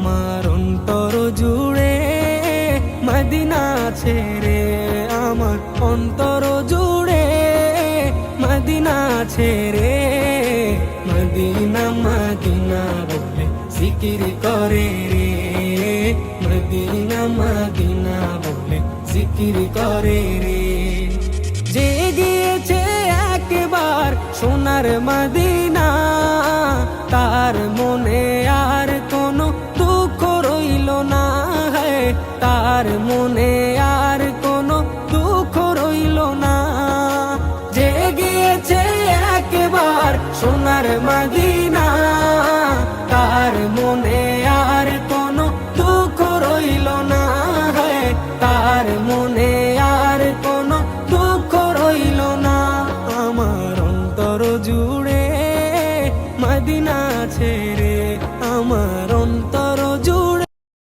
আমার অন্তর জুড়ে মদিনা ছেড়ে, আমার অন্তর জুড়ে মদিনা ছেড়ে। মদিনা মদিনা বলে জিকির করে রে, মদিনা মদিনা বলে জিকির করে রে। যে গিয়েছে একবার সোনার মদিনা, তার মনে আর কোনো দুঃখ রইল না, তার মনে আর কোনো দুঃখ রইল না। যে গিয়েছে একবার সোনার মদিনা, তার মনে